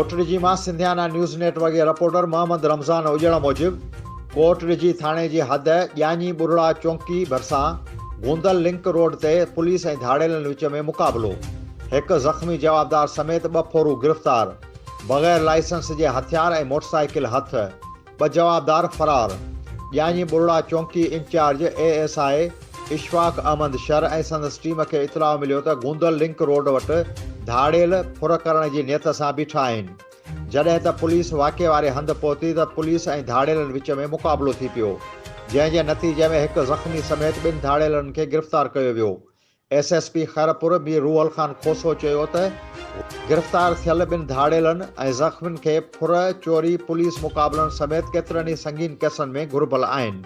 कोटडिजी मां सिंधियाना news network जे reporter Mohammad Ramzan उजण मूजिब कोटडिजी थाणे जी हद ॼाणी बुरड़ा चौंकी भरिसां गूंदल लिंक रोड ते पुलिस ऐं धाड़ेलनि विच में मुक़ाबिलो। हिकु ज़ख़्मी जवाबदार समेत 2 फोरू गिरफ़्तार। बग़ैर लाइसेंस जे हथियार ऐं मोटरसाइकिल हथ। 2 जवाबदार फरार। ॼाणी बुरड़ा चौंकी इंचार्ज ASI इशफाक अहमद शर ऐं संदसि टीम खे इतलाउ मिलियो त गूंदल लिंक रोड वटि धाड़ेल फुर करण जी नियत सां बीठा आहिनि। जॾहिं त पुलिस वाक़े वारे हंधि पहुती त पुलिस ऐं धाड़ेलनि विच में मुक़ाबिलो थी पियो, जंहिं जे नतीजे में हिकु ज़ख़्मी समेत 2 धाड़ेलनि खे गिरफ़्तार कयो वियो। SSP खैरपुर बि रूहल ख़ान खोसो चयो त गिरफ़्तार थियल 2 धाड़ेलनि ऐं ज़ख़्मियुनि खे फुर, चोरी, पुलिस मुक़ाबलनि समेत केतिरनि ई संगीन केसनि में घुर्बल आहिनि।